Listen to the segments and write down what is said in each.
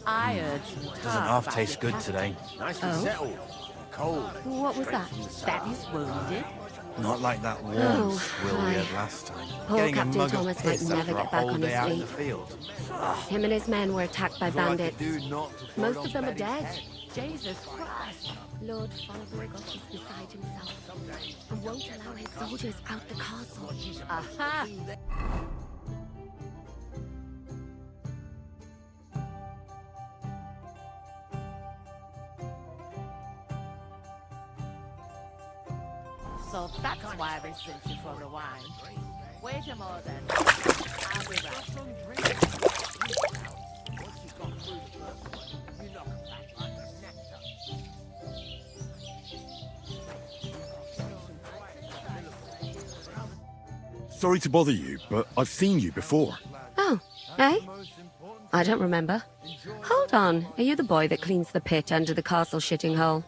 I heard some Doesn't talk half about taste your good today. Nicely Oh? settled. Cold. What was that? That is wounded. Not like that warm Oh, swill we aye. had last time. Poor Getting a Captain mug Thomas of might piss never after a get back whole on day his out in the feet. field. Him and his men were attacked by bandits. Most of them are dead. Jesus Christ. Lord Folibergosh is beside himself and won't allow his soldiers out the castle. Aha! So that's why they sent you for the wine. Wait a moment. I'll be back. Sorry to bother you, but I've seen you before. Oh, eh? I don't remember. Hold on, are you the boy that cleans the pit under the castle shitting hole?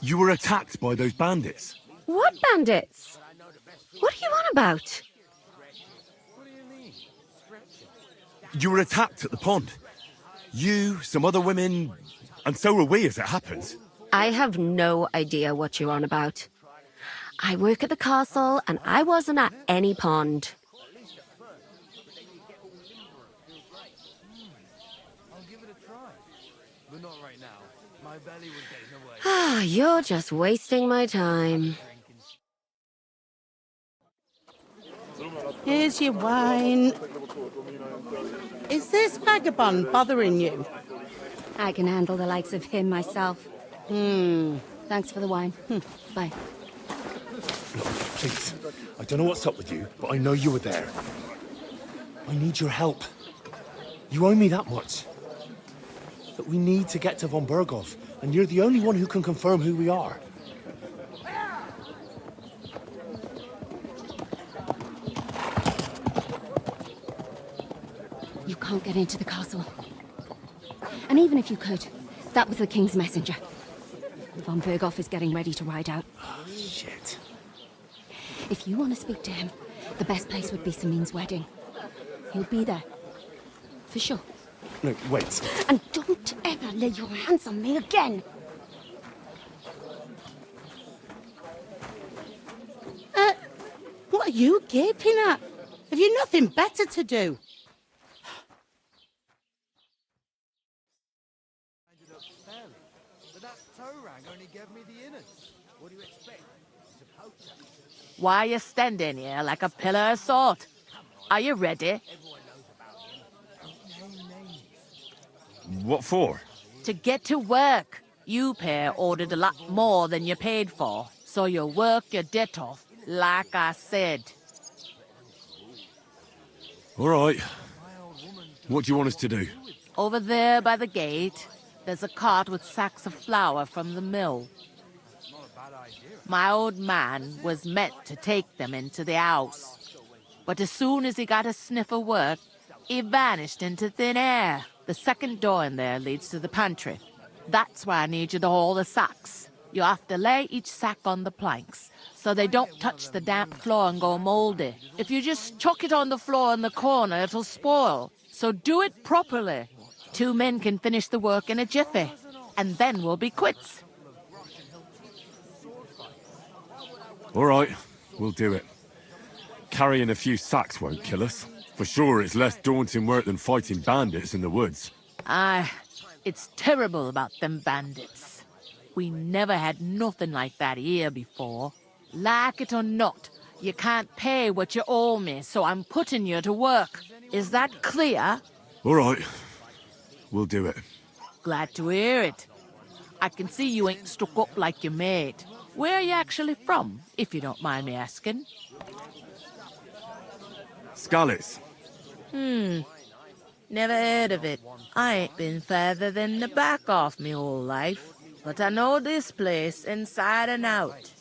You were attacked by those bandits. What bandits? What are you on about? You were attacked at the pond. You, some other women, and so were we as it happens. I have no idea what you're on about. I work at the castle and I wasn't at any pond. Ah, you're just wasting my time. Here's your wine. Is this vagabond bothering you? I can handle the likes of him myself. Thanks for the wine. Bye. Please, I don't know what's up with you, but I know you were there. I need your help. You owe me that much. But we need to get to von Berghoff, and you're the only one who can confirm who we are. You can't get into the castle. And even if you could, that was the king's messenger. Von Berghoff is getting ready to ride out. Oh, shit. If you want to speak to him, the best place would be Samin's wedding. He'll be there. For sure. No, wait. And don't ever lay your hands on me again! What are you gaping at? Have you nothing better to do? Why are you standing here like a pillar of salt? Are you ready? What for? To get to work. You pair ordered a lot more than you paid for, so you work your debt off, like I said. All right. What do you want us to do? Over there by the gate, there's a cart with sacks of flour from the mill. My old man was meant to take them into the house. But as soon as he got a sniff of work, he vanished into thin air. The second door in there leads to the pantry. That's why I need you to haul the sacks. You have to lay each sack on the planks, so they don't touch the damp floor and go moldy. If you just chuck it on the floor in the corner, it'll spoil. So do it properly. 2 men can finish the work in a jiffy, and then we'll be quits. All right, we'll do it. Carrying a few sacks won't kill us. For sure, it's less daunting work than fighting bandits in the woods. Aye, it's terrible about them bandits. We never had nothing like that here before. Like it or not, you can't pay what you owe me, so I'm putting you to work. Is that clear? All right, we'll do it. Glad to hear it. I can see you ain't stuck up like your mate. Where are you actually from, if you don't mind me asking? Skalitz. Never heard of it. I ain't been further than the back off me whole life. But I know this place inside and out.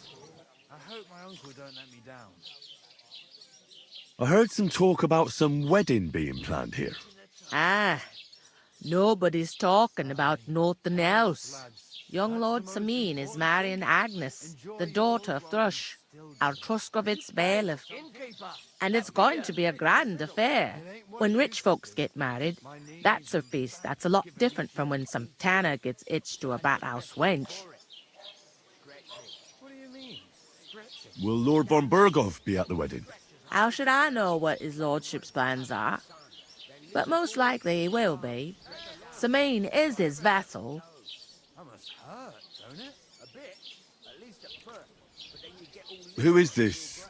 I hope my uncle don't let me down. I heard some talk about some wedding being planned here. Ah, nobody's talking about nothing else. Young Lord Samin is marrying Agnes, the daughter of Thrush. I'll Truscovit's bailiff. And it's going to be a grand affair. When rich folks get married, that's a feast that's a lot different from when some tanner gets hitched to a bat-house wench. Will Lord von Berghoff be at the wedding? How should I know what his lordship's plans are? But most likely he will be. Samine is his vassal. Who is this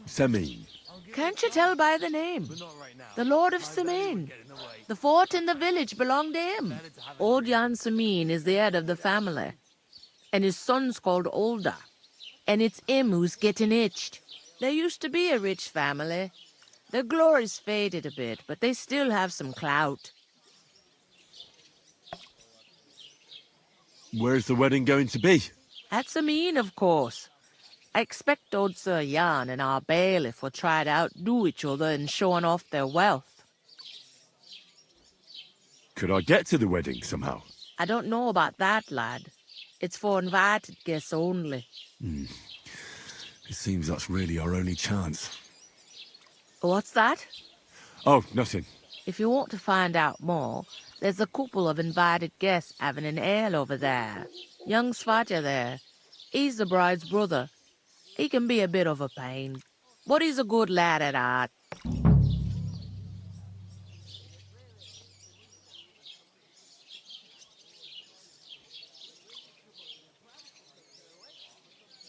Semine? Can't you tell by the name? The Lord of Samine. The fort and the village belong to him. Old Jan Samine is the head of the family. And his son's called Olda. And it's him who's getting hitched. There used to be a rich family. Their glory's faded a bit, but they still have some clout. Where's the wedding going to be? At Samine, of course. I expect old Sir Jan and our bailiff will try to outdo each other in showing off their wealth. Could I get to the wedding somehow? I don't know about that, lad. It's for invited guests only. It seems that's really our only chance. What's that? Oh, nothing. If you want to find out more, there's a couple of invited guests having an ale over there. Young Svaja there. He's the bride's brother. He can be a bit of a pain, but he's a good lad at heart.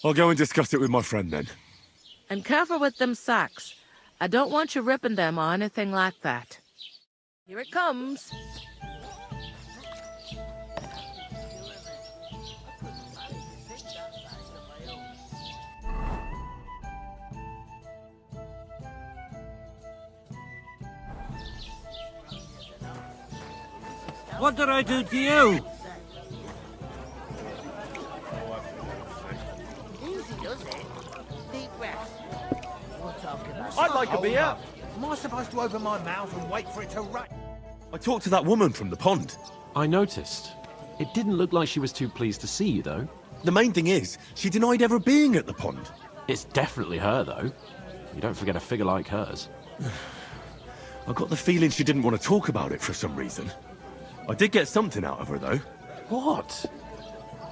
I'll go and discuss it with my friend then. And careful with them sacks. I don't want you ripping them or anything like that. Here it comes. What did I do to you? I'd like a beer. Am I supposed to open my mouth and wait for it to run? I talked to that woman from the pond. I noticed. It didn't look like she was too pleased to see you, though. The main thing is, she denied ever being at the pond. It's definitely her, though. You don't forget a figure like hers. I got the feeling she didn't want to talk about it for some reason. I did get something out of her, though. What?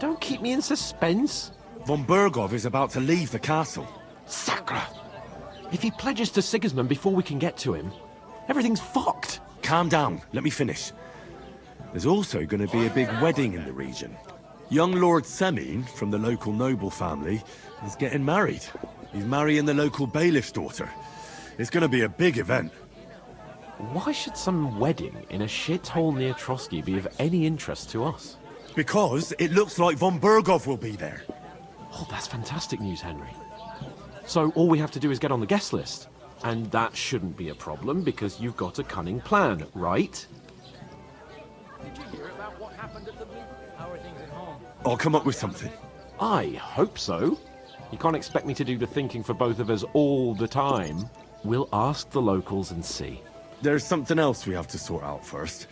Don't keep me in suspense. Von Berghoff is about to leave the castle. Sacre! If he pledges to Sigismund before we can get to him, everything's fucked. Calm down, let me finish. There's also going to be a big wedding in the region. Young Lord Semine, from the local noble family, is getting married. He's marrying the local bailiff's daughter. It's going to be a big event. Why should some wedding in a shithole near Trotsky be of any interest to us? Because it looks like von Berghoff will be there. Oh, that's fantastic news, Henry. So all we have to do is get on the guest list. And that shouldn't be a problem because you've got a cunning plan, right? I'll come up with something. I hope so. You can't expect me to do the thinking for both of us all the time. We'll ask the locals and see. There's something else we have to sort out first.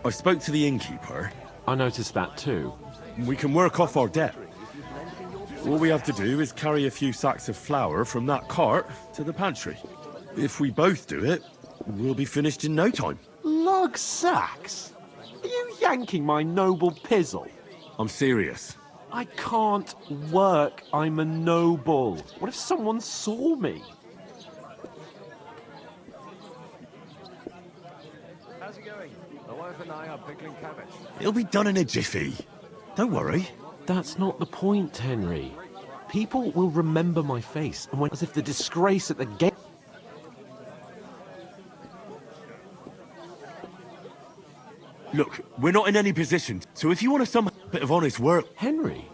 I spoke to the innkeeper. I noticed that too. We can work off our debt. All we have to do is carry a few sacks of flour from that cart to the pantry. If we both do it, we'll be finished in no time. Lug sacks? Are you yanking my noble pizzle? I'm serious. I can't work. I'm a noble. What if someone saw me? How's it going? My wife and I are pickling cabbage. It'll be done in a jiffy. Don't worry. That's not the point, Henry. People will remember my face, and when as if the disgrace at the gate. Look, we're not in any position, so if you want some bit of honest work... Henry,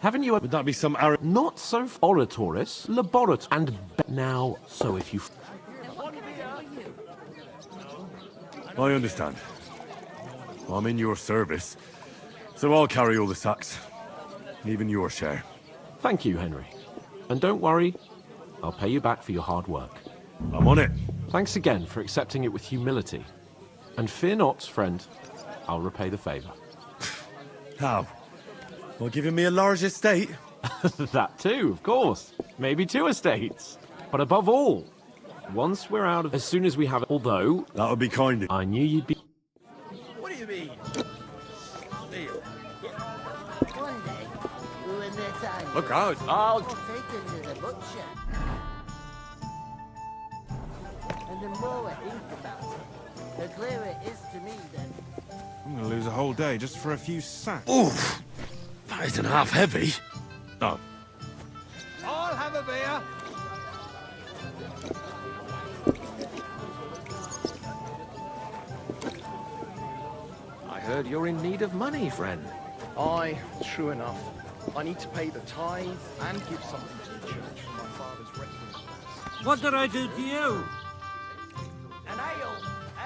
haven't you... Would that be some arrogant... Not so oratoris, laborator, and now, so if you... I understand. I'm in your service, so I'll carry all the sacks. Even your share. Thank you, Henry. And don't worry, I'll pay you back for your hard work. I'm on it. Thanks again for accepting it with humility. And fear not, friend, I'll repay the favor. How? By giving me a large estate? That too, of course. Maybe 2 estates. But above all, once we're out of... As soon as we have... Although... That would be kind of... I knew you'd be... What do you mean? Steal. One day, when they're time, Look out. I'll take them to the butcher. And the more I think about it, the clearer it is to me that I'm gonna lose a whole day just for a few sacks. Oof! That isn't half heavy. Oh. I'll have a beer. I heard you're in need of money, friend. Aye, true enough. I need to pay the tithe and give something to the church for my father's requiem. What did I do to you? an ale,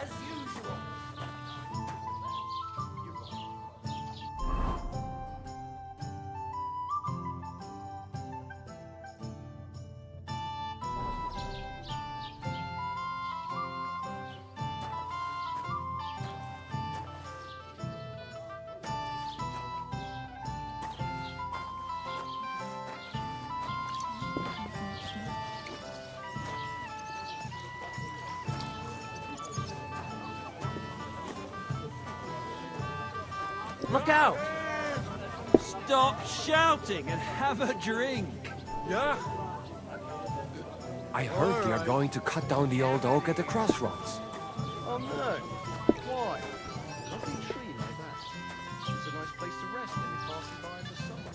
as usual. Look out! Stop shouting and have a drink. Yeah? I heard they are going to cut down the old oak at the crossroads. Oh no! Why? Lovely tree like that. It's a nice place to rest when you're passing by in the summer.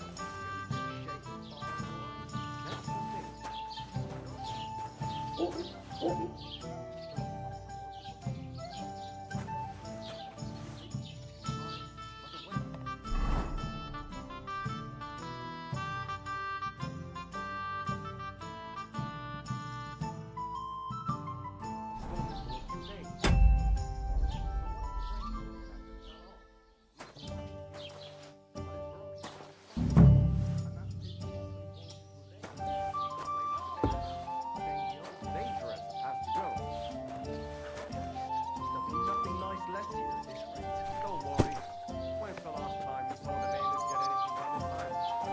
Dangerous has to go. Nothing nice left here at this rate. Don't worry. When's the last time you saw the bandits get anything done in time?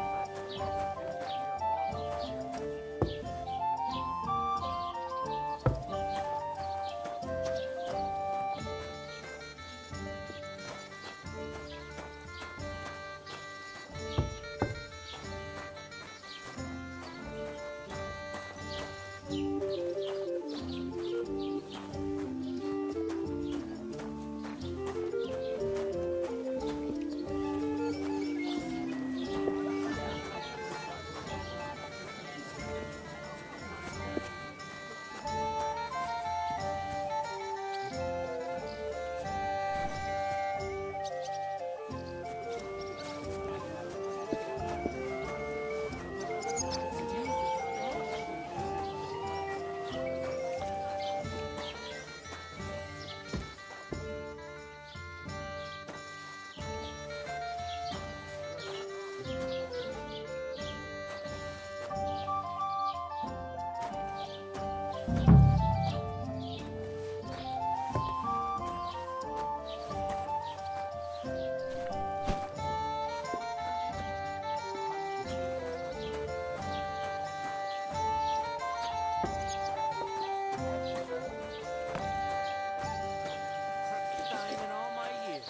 Time in all my years.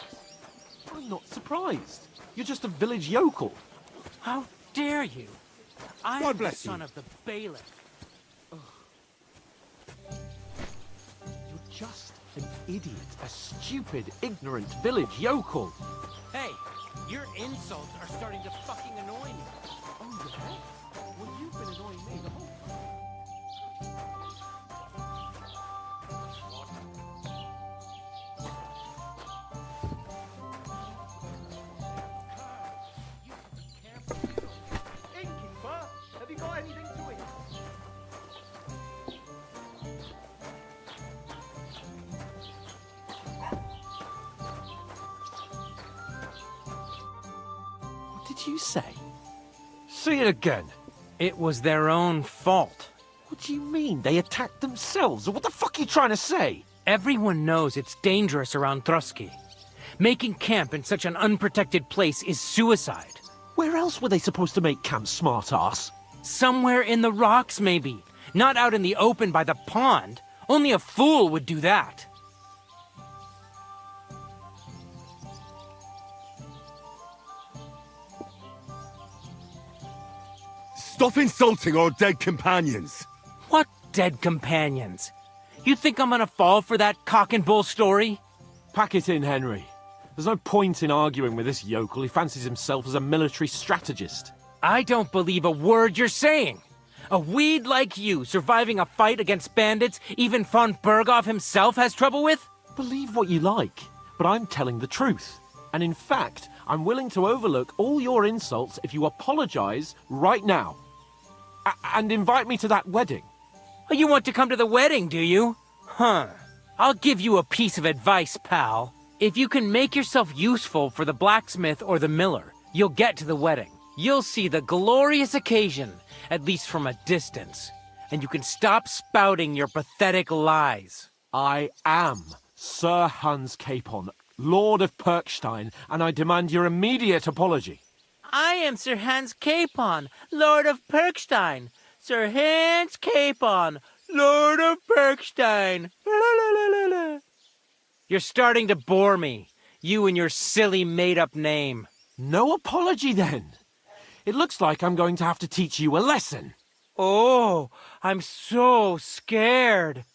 I'm not surprised. You're just a village yokel. How dare you? I'm God the bless son you. of the bailiff. You're just an idiot, a stupid, ignorant village yokel. Hey, your insults are starting to fucking annoy me. Oh, yeah? Well, you've been annoying me the whole time. Innkeeper, have you got anything to eat? What did you say? Say it again. It was their own fault. What do you mean? They attacked themselves? What the fuck are you trying to say? Everyone knows it's dangerous around Trotsky. Making camp in such an unprotected place is suicide. Where else were they supposed to make camp, smart-ass? Somewhere in the rocks, maybe. Not out in the open by the pond. Only a fool would do that. Stop insulting our dead companions! What dead companions? You think I'm gonna fall for that cock and bull story? Pack it in, Henry. There's no point in arguing with this yokel. He fancies himself as a military strategist. I don't believe a word you're saying. A weed like you surviving a fight against bandits even von Berghoff himself has trouble with? Believe what you like, but I'm telling the truth. And in fact, I'm willing to overlook all your insults if you apologize right now. And invite me to that wedding. Oh, you want to come to the wedding, do you? Huh. I'll give you a piece of advice, pal. If you can make yourself useful for the blacksmith or the miller, you'll get to the wedding. You'll see the glorious occasion, at least from a distance. And you can stop spouting your pathetic lies. I am Sir Hans Capon, Lord of Perkstein, and I demand your immediate apology. I am Sir Hans Capon, Lord of Perkstein. Sir Hans Capon, Lord of Perkstein. You're starting to bore me. You and your silly made-up name. No apology, then. It looks like I'm going to have to teach you a lesson. Oh, I'm so scared.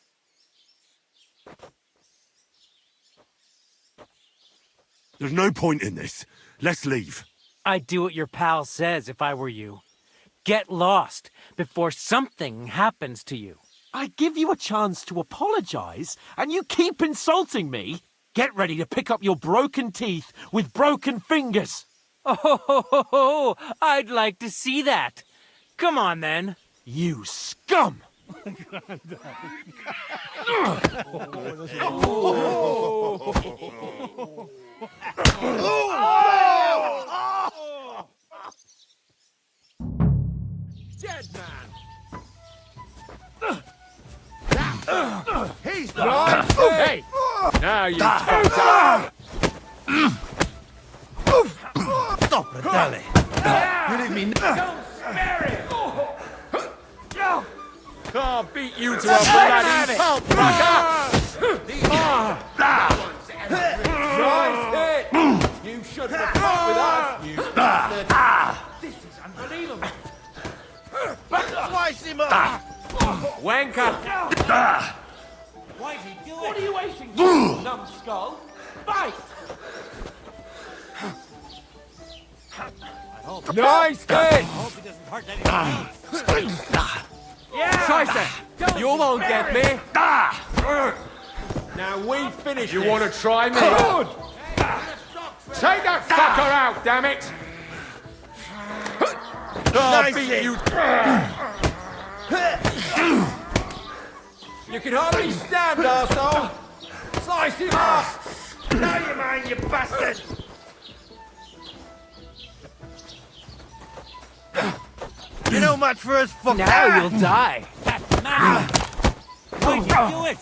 There's no point in this. Let's leave. I'd do what your pal says if I were you. Get lost before something happens to you. I give you a chance to apologize, and you keep insulting me. Get ready to pick up your broken teeth with broken fingers. Oh, I'd like to see that. Come on, then. You scum! Dead man! He's gone! Hey! Now you fucked up! Stop it, Dally! You leave me... Don't spare him! Can't beat you to a bloody pulp, Nice hit! You shouldn't have fought with us, you bastard! This is unbelievable! Slice him up! Wanker! Why'd he do it? What are you waiting for, numbskull? Fight! Nice hit! I hope he doesn't hurt anyone. Yeah! Scheiße! You won't get me! Now we finish. You want to try me? Good! Take that fucker out, damn it! I'll beat you. You can hardly stand, arsehole! Slice him off! Now you mind, you bastard! You know much for us, fucker! Now you'll die. That's mad. Why'd you do it?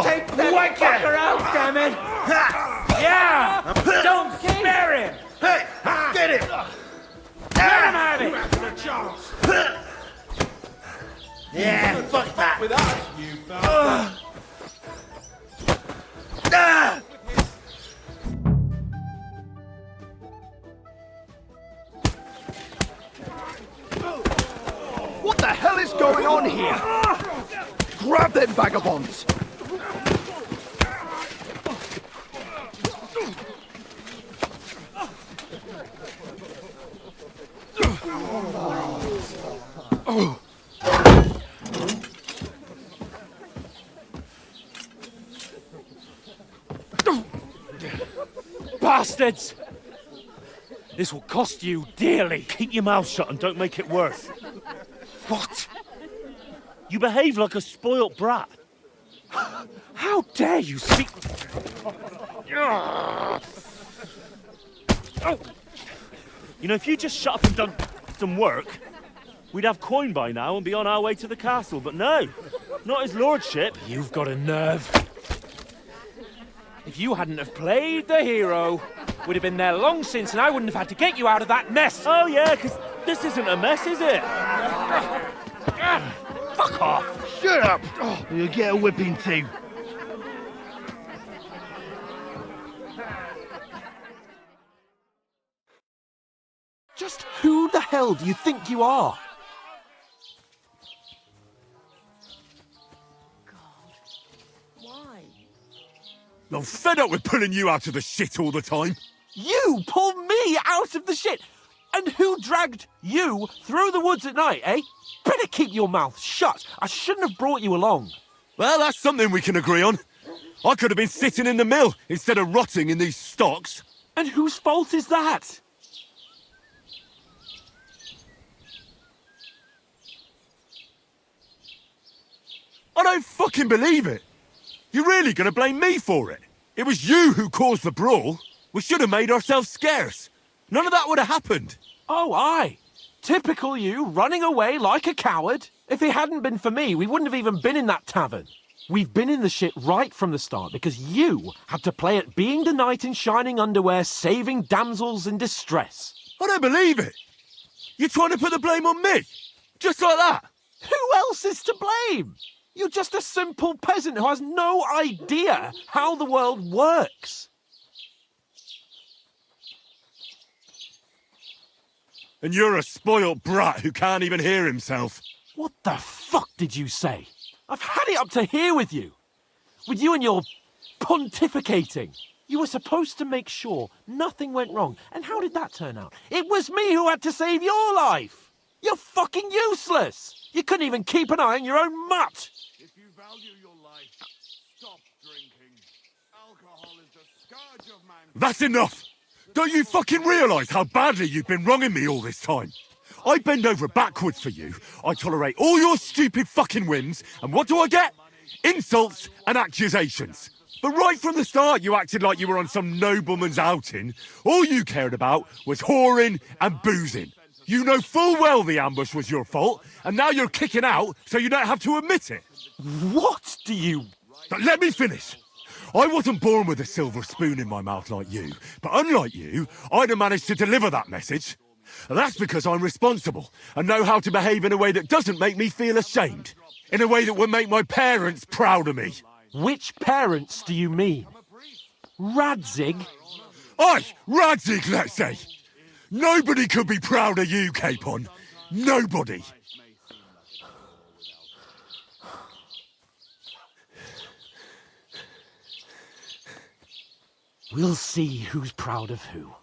Take that fucker out, damn it! Yeah! Don't spare him! Hey! Get him! Let him have it! Yeah, fuck that! With us, you bastard! What the hell is going on here? Grab them vagabonds! Bastards! This will cost you dearly. Keep your mouth shut and don't make it worse. What? You behave like a spoilt brat. How dare you speak... You know, if you just shut up and done some work, we'd have coin by now and be on our way to the castle. But no, not his lordship. You've got a nerve. If you hadn't have played the hero, we'd have been there long since, and I wouldn't have had to get you out of that mess. Oh, yeah, because this isn't a mess, is it? Fuck off! Shut up! Oh, you'll get a whipping too. Just who the hell do you think you are? I'm fed up with pulling you out of the shit all the time. You pull me out of the shit! And who dragged you through the woods at night, eh? Better keep your mouth shut. I shouldn't have brought you along. Well, that's something we can agree on. I could have been sitting in the mill instead of rotting in these stocks. And whose fault is that? I don't fucking believe it. You're really gonna blame me for it? It was you who caused the brawl. We should have made ourselves scarce. None of that would have happened. Oh, aye. Typical you, running away like a coward. If it hadn't been for me, we wouldn't have even been in that tavern. We've been in the shit right from the start because you had to play at being the knight in shining underwear, saving damsels in distress. I don't believe it. You're trying to put the blame on me? Just like that? Who else is to blame? You're just a simple peasant who has no idea how the world works. And you're a spoilt brat who can't even hear himself. What the fuck did you say? I've had it up to here with you. With you and your pontificating. You were supposed to make sure nothing went wrong. And how did that turn out? It was me who had to save your life. You're fucking useless. You couldn't even keep an eye on your own mutt. If you value your life, stop drinking. Alcohol is the scourge of mankind. That's enough! Don't you fucking realise how badly you've been wronging me all this time? I bend over backwards for you, I tolerate all your stupid fucking whims, and what do I get? Insults and accusations. But right from the start you acted like you were on some nobleman's outing. All you cared about was whoring and boozing. You know full well the ambush was your fault, and now you're kicking out so you don't have to admit it. What do you... But let me finish. I wasn't born with a silver spoon in my mouth like you, but unlike you, I'd have managed to deliver that message. That's because I'm responsible and know how to behave in a way that doesn't make me feel ashamed. In a way that would make my parents proud of me. Which parents do you mean? Radzig? Aye, Radzig, let's say. Nobody could be proud of you, Capon. Nobody. We'll see who's proud of who.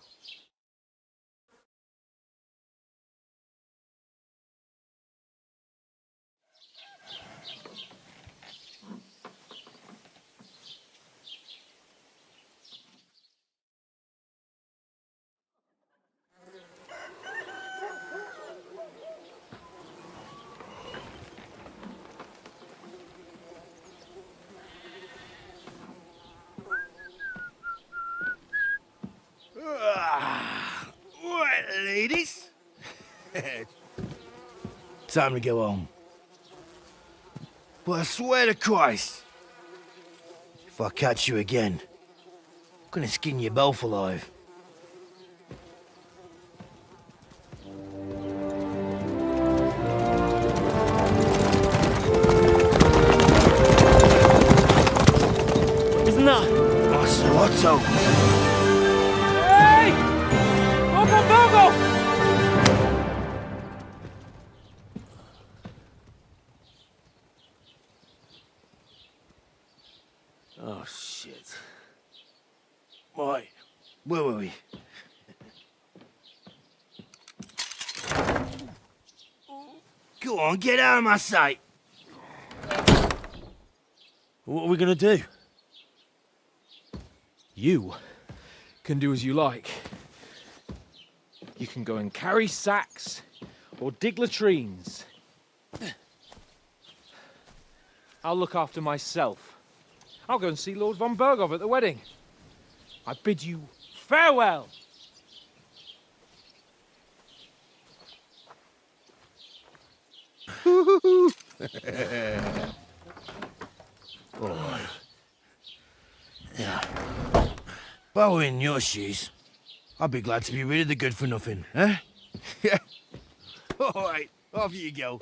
Right, ladies. Time to go home. But I swear to Christ, if I catch you again, I'm gonna skin you both alive. Isn't that? Master Otto. Hey! Bogo! Oh, shit. Right, where were we? Go on, get out of my sight. What are we gonna do? You can do as you like. You can go and carry sacks or dig latrines. I'll look after myself. I'll go and see Lord von Berghoff at the wedding. I bid you farewell. All right. Yeah. I were in your shoes, I'd be glad to be rid of the good-for-nothing, eh? Yeah. All right, off you go.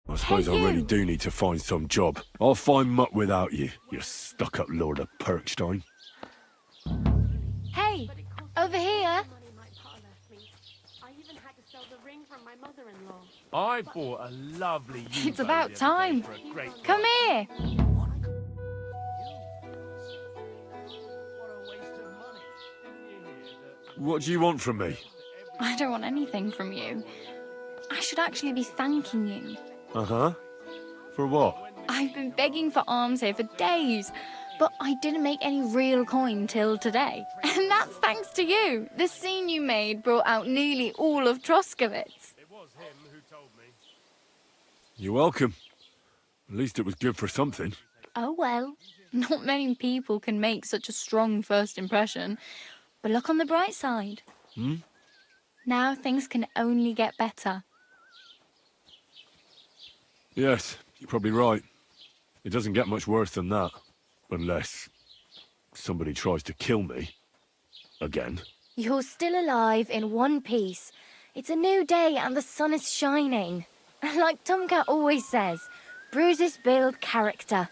I suppose I really do need to find some job. I'll find mutt without you, you stuck-up Lord of Perkstein. Hey, over here. I bought a lovely It's about time. Come here. What do you want from me? I don't want anything from you. I should actually be thanking you. Uh-huh. For what? I've been begging for alms here for days, but I didn't make any real coin till today. And that's thanks to you. The scene you made brought out nearly all of Troskowitz. You're welcome. At least it was good for something. Oh well, not many people can make such a strong first impression. But look on the bright side. Hmm? Now things can only get better. Yes, you're probably right. It doesn't get much worse than that. Unless somebody tries to kill me. Again. You're still alive in one piece. It's a new day and the sun is shining. Like Tomcat always says, bruises build character.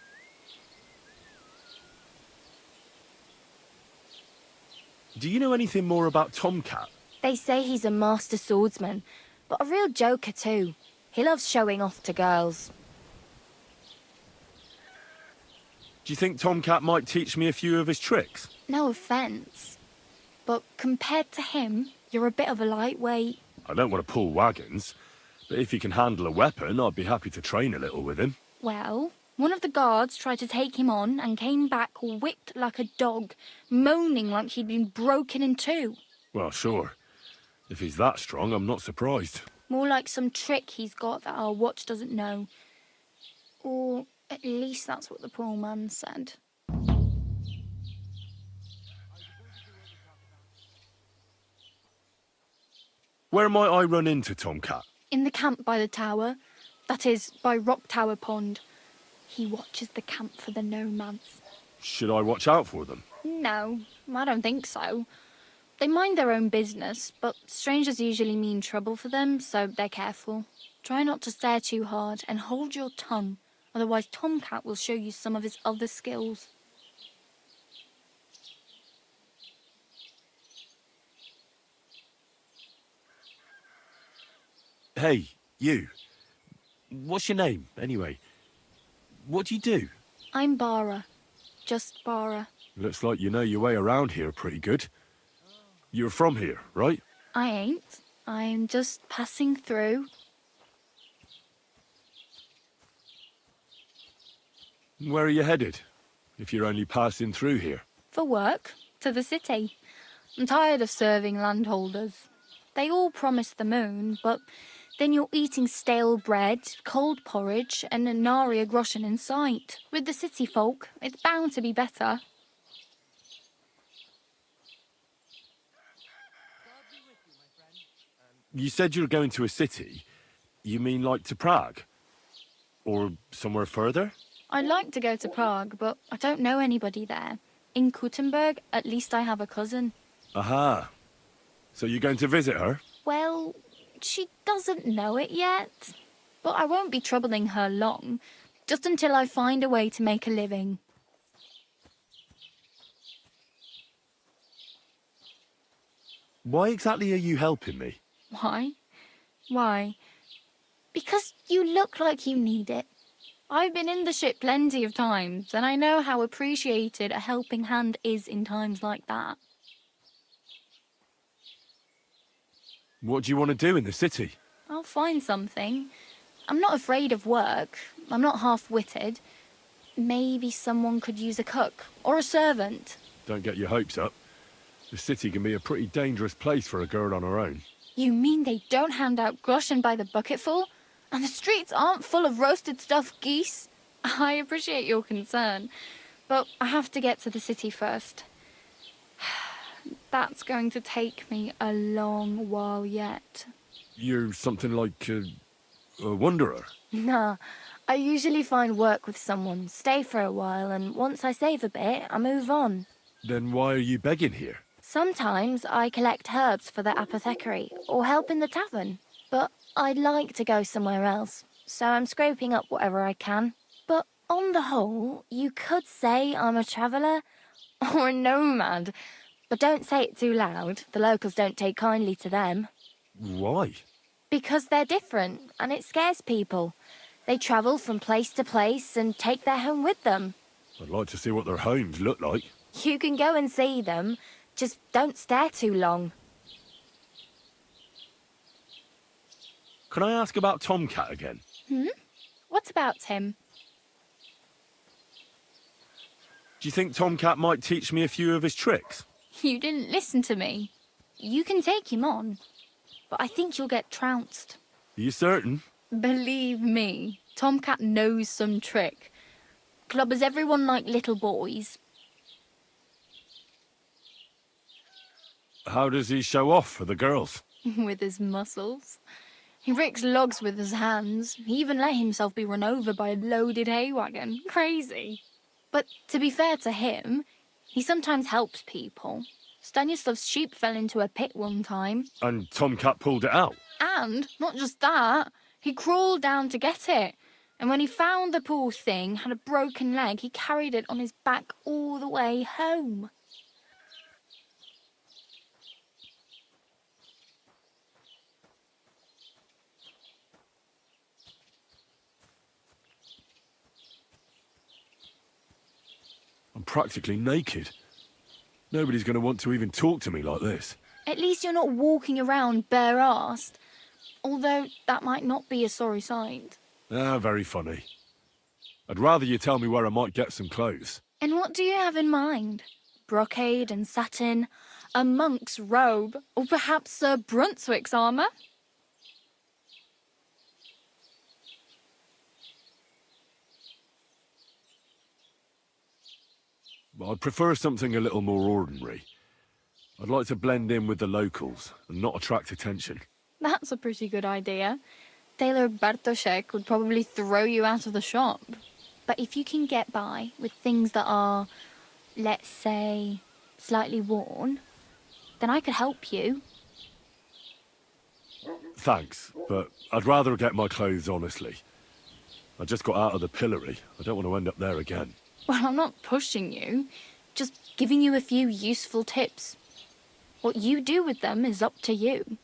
Do you know anything more about Tomcat? They say he's a master swordsman, but a real joker too. He loves showing off to girls. Do you think Tomcat might teach me a few of his tricks? No offence, but compared to him, you're a bit of a lightweight. I don't want to pull wagons, but if he can handle a weapon, I'd be happy to train a little with him. Well, one of the guards tried to take him on and came back whipped like a dog, moaning like he'd been broken in two. Well, sure. If he's that strong, I'm not surprised. More like some trick he's got that our watch doesn't know. Or at least that's what the poor man said. Where might I run into Tomcat? In the camp by the tower. That is, by Rock Tower Pond. He watches the camp for the nomads. Should I watch out for them? No, I don't think so. They mind their own business, but strangers usually mean trouble for them, so they're careful. Try not to stare too hard and hold your tongue, otherwise Tomcat will show you some of his other skills. Hey, you. What's your name, anyway? What do you do? I'm Bara. Just Bara. Looks like you know your way around here pretty good. You're from here, right? I ain't. I'm just passing through. Where are you headed, if you're only passing through here? For work. To the city. I'm tired of serving landholders. They all promise the moon, but then you're eating stale bread, cold porridge, and a nary a groschen in sight. With the city folk, it's bound to be better. You said you were going to a city. You mean like to Prague? Or somewhere further? I'd like to go to Prague, but I don't know anybody there. In Kuttenberg, at least I have a cousin. Aha. So you're going to visit her? Well, she doesn't know it yet. But I won't be troubling her long, just until I find a way to make a living. Why exactly are you helping me? Why? Why? Because you look like you need it. I've been in the ship plenty of times, and I know how appreciated a helping hand is in times like that. What do you want to do in the city? I'll find something. I'm not afraid of work. I'm not half-witted. maybe someone could use a cook or a servant. Don't get your hopes up. The city can be a pretty dangerous place for a girl on her own. You mean they don't hand out groschen by the bucketful? And the streets aren't full of roasted stuffed geese? I appreciate your concern, but I have to get to the city first. That's going to take me a long while yet. You're something like a wanderer? Nah, I usually find work with someone, stay for a while, and once I save a bit, I move on. Then why are you begging here? Sometimes I collect herbs for the apothecary or help in the tavern, but I'd like to go somewhere else, so I'm scraping up whatever I can. But on the whole, you could say I'm a traveller or a nomad, but don't say it too loud. The locals don't take kindly to them. Why? Because they're different, and it scares people. They travel from place to place and take their home with them. I'd like to see what their homes look like. You can go and see them, just don't stare too long. Can I ask about Tomcat again? What about him? Do you think Tomcat might teach me a few of his tricks? You didn't listen to me. You can take him on, but I think you'll get trounced. Are you certain? Believe me, Tomcat knows some trick. Clubbers everyone like little boys. How does he show off for the girls? With his muscles. He ricks logs with his hands. He even let himself be run over by a loaded hay wagon. Crazy. But to be fair to him, he sometimes helps people. Stanislav's sheep fell into a pit one time. And Tomcat pulled it out? And not just that, he crawled down to get it. And when he found the poor thing had a broken leg, he carried it on his back all the way home. I'm practically naked. Nobody's going to want to even talk to me like this. At least you're not walking around bare-arsed. Although that might not be a sorry sight. Ah, very funny. I'd rather you tell me where I might get some clothes. And what do you have in mind? Brocade and satin, a monk's robe, or perhaps Sir Brunswick's armour? I'd prefer something a little more ordinary. I'd like to blend in with the locals and not attract attention. That's a pretty good idea. Tailor Bartoszek would probably throw you out of the shop. But if you can get by with things that are, let's say, slightly worn, then I could help you. Thanks, but I'd rather get my clothes honestly. I just got out of the pillory. I don't want to end up there again. Well, I'm not pushing you, just giving you a few useful tips. What you do with them is up to you.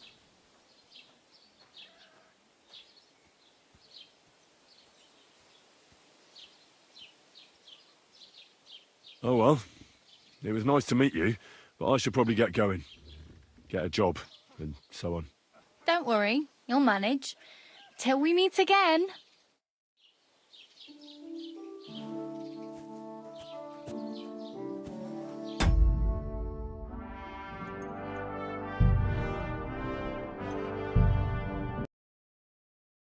Oh well, it was nice to meet you, but I should probably get going. Get a job, and so on. Don't worry, you'll manage. Till we meet again.